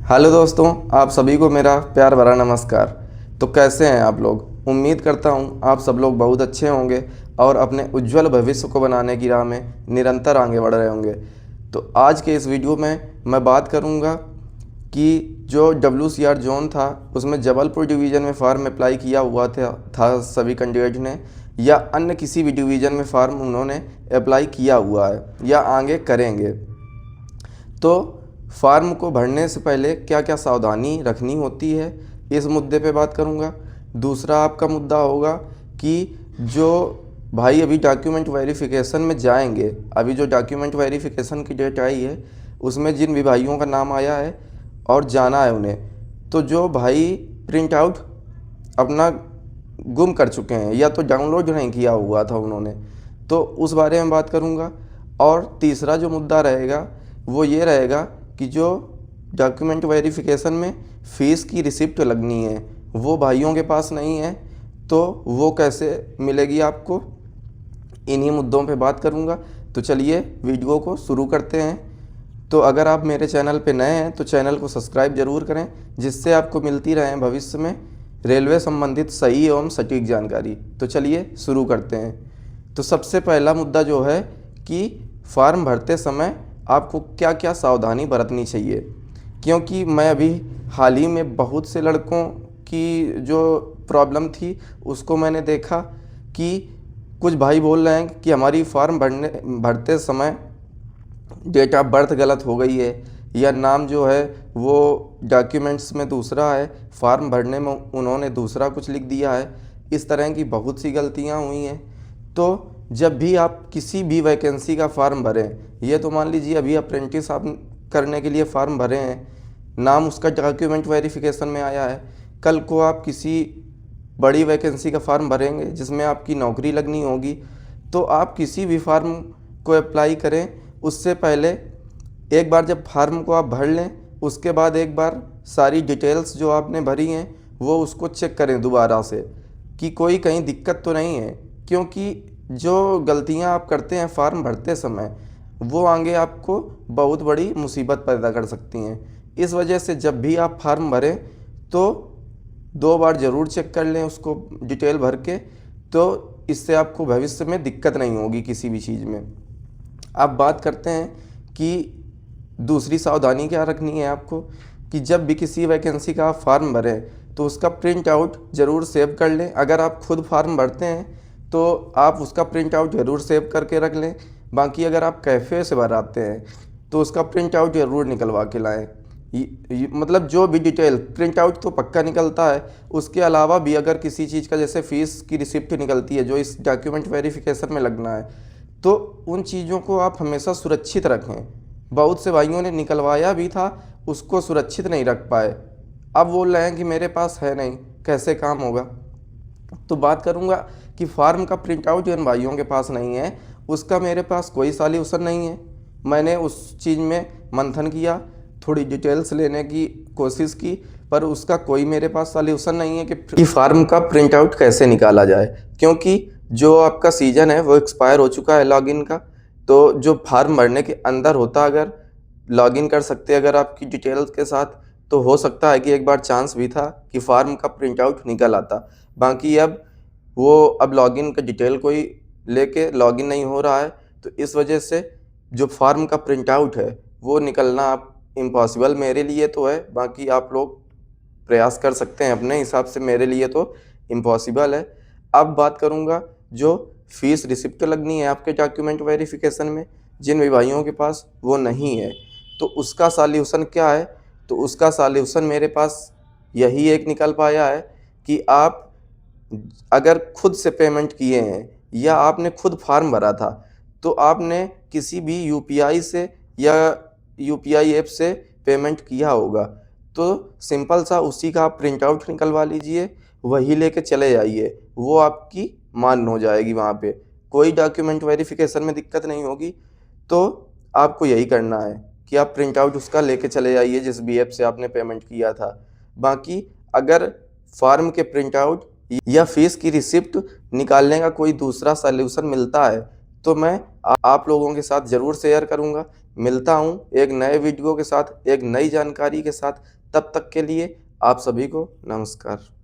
Hello दोस्तों, आप सभी को मेरा प्यार भरा नमस्कार। तो कैसे हैं आप लोग? उम्मीद करता हूं आप सब लोग बहुत अच्छे होंगे और अपने उज्जवल भविष्य को बनाने की राह में निरंतर आगे बढ़ रहे होंगे। तो आज के इस वीडियो में मैं बात करूंगा कि जो WCR जोन था उसमें जबलपुर डिवीज़न में फॉर्म अप्लाई किया हुआ था सभी कैंडिडेट ने, या अन्य किसी भी डिवीज़न में फॉर्म उन्होंने अप्लाई किया हुआ है या आगे करेंगे। तो फॉर्म को भरने से पहले क्या क्या सावधानी रखनी होती है, इस मुद्दे पे बात करूँगा। दूसरा आपका मुद्दा होगा कि जो भाई अभी डॉक्यूमेंट वेरिफिकेशन में जाएंगे, अभी जो डॉक्यूमेंट वेरिफिकेशन की डेट आई है उसमें जिन भी भाइयों का नाम आया है और जाना है उन्हें, तो जो भाई प्रिंट आउट अपना गुम कर चुके हैं या तो डाउनलोड नहीं किया हुआ था उन्होंने, तो उस बारे में बात करूँगा। और तीसरा जो मुद्दा रहेगा वो ये रहेगा कि जो डॉक्यूमेंट वेरिफिकेशन में फ़ीस की रिसिप्ट लगनी है वो भाइयों के पास नहीं है, तो वो कैसे मिलेगी आपको, इन्हीं मुद्दों पे बात करूँगा। तो चलिए वीडियो को शुरू करते हैं। तो अगर आप मेरे चैनल पे नए हैं तो चैनल को सब्सक्राइब ज़रूर करें, जिससे आपको मिलती रहे भविष्य में रेलवे संबंधित सही एवं सटीक जानकारी। तो चलिए शुरू करते हैं। तो सबसे पहला मुद्दा जो है कि फॉर्म भरते समय आपको क्या क्या सावधानी बरतनी चाहिए, क्योंकि मैं अभी हाल ही में बहुत से लड़कों की जो प्रॉब्लम थी उसको मैंने देखा कि कुछ भाई बोल रहे हैं कि हमारी फॉर्म भरते समय डेट ऑफ बर्थ गलत हो गई है, या नाम जो है वो डॉक्यूमेंट्स में दूसरा है, फॉर्म भरने में उन्होंने दूसरा कुछ लिख दिया है। इस तरह की बहुत सी गलतियां हुई हैं। तो जब भी आप किसी भी वैकेंसी का फॉर्म भरें, ये तो मान लीजिए अभी अप्रेंटिस आप करने के लिए फॉर्म भरे हैं, नाम उसका डॉक्यूमेंट वेरिफिकेशन में आया है, कल को आप किसी बड़ी वैकेंसी का फॉर्म भरेंगे जिसमें आपकी नौकरी लगनी होगी, तो आप किसी भी फॉर्म को अप्लाई करें उससे पहले एक बार जब फार्म को आप भर लें, उसके बाद एक बार सारी डिटेल्स जो आपने भरी हैं वो उसको चेक करें दोबारा से कि कोई कहीं दिक्कत तो नहीं है, क्योंकि जो गलतियां आप करते हैं फॉर्म भरते समय वो आगे आपको बहुत बड़ी मुसीबत पैदा कर सकती हैं। इस वजह से जब भी आप फॉर्म भरें तो 2 बार ज़रूर चेक कर लें उसको डिटेल भर के, तो इससे आपको भविष्य में दिक्कत नहीं होगी किसी भी चीज़ में। अब बात करते हैं कि दूसरी सावधानी क्या रखनी है आपको, कि जब भी किसी वैकेंसी का आप फॉर्म भरें तो उसका प्रिंट आउट ज़रूर सेव कर लें। अगर आप खुद फॉर्म भरते हैं तो आप उसका प्रिंट आउट ज़रूर सेव करके रख लें। बाकी अगर आप कैफ़े से भराते हैं तो उसका प्रिंट आउट ज़रूर निकलवा के लाएँ। मतलब जो भी डिटेल, प्रिंट आउट तो पक्का निकलता है, उसके अलावा भी अगर किसी चीज़ का जैसे फ़ीस की रिसिप्ट निकलती है जो इस डॉक्यूमेंट वेरिफिकेशन में लगना है, तो उन चीज़ों को आप हमेशा सुरक्षित रखें। बहुत से भाइयों ने निकलवाया भी था, उसको सुरक्षित नहीं रख पाए, अब बोल रहे हैं कि मेरे पास है नहीं, कैसे काम होगा। तो बात करूंगा कि फार्म का प्रिंट आउट जिन भाइयों के पास नहीं है उसका मेरे पास कोई सॉल्यूशन नहीं है। मैंने उस चीज़ में मंथन किया, थोड़ी डिटेल्स लेने की कोशिश की, पर उसका कोई मेरे पास सॉल्यूशन नहीं है कि फार्म का प्रिंट आउट कैसे निकाला जाए, क्योंकि जो आपका सीज़न है वो एक्सपायर हो चुका है लॉगिन का। तो जो फार्म भरने के अंदर होता, अगर लॉगिन कर सकते अगर आपकी डिटेल्स के साथ, तो हो सकता है कि एक बार चांस भी था कि फार्म का प्रिंट आउट निकल आता। बाकी अब लॉगिन का डिटेल कोई लेके लॉगिन नहीं हो रहा है, तो इस वजह से जो फार्म का प्रिंट आउट है वो निकलना आप इम्पॉसिबल मेरे लिए तो है। बाकी आप लोग प्रयास कर सकते हैं अपने हिसाब से, मेरे लिए तो इम्पॉसिबल है। अब बात करूंगा जो फीस रिसिप्ट लगनी है आपके डॉक्यूमेंट वेरिफिकेशन में, जिन भी भाइयों के पास वो नहीं है, तो उसका सॉल्यूशन क्या है। तो उसका सॉल्यूशन मेरे पास यही एक निकल पाया है कि आप अगर खुद से पेमेंट किए हैं या आपने खुद फार्म भरा था, तो आपने किसी भी यूपीआई से या यूपीआई ऐप से पेमेंट किया होगा, तो सिंपल सा उसी का आप प्रिंट आउट निकलवा लीजिए, वही लेके चले जाइए, वो आपकी मान्य हो जाएगी। वहाँ पे कोई डॉक्यूमेंट वेरिफिकेशन में दिक्कत नहीं होगी। तो आपको यही करना है कि आप प्रिंट आउट उसका लेके चले जाइए जिस भी ऐप से आपने पेमेंट किया था। बाकी अगर फॉर्म के प्रिंट आउट या फीस की रिसिप्ट निकालने का कोई दूसरा सॉल्यूशन मिलता है तो मैं आप लोगों के साथ ज़रूर शेयर करूंगा, मिलता हूँ एक नए वीडियो के साथ, एक नई जानकारी के साथ। तब तक के लिए आप सभी को नमस्कार।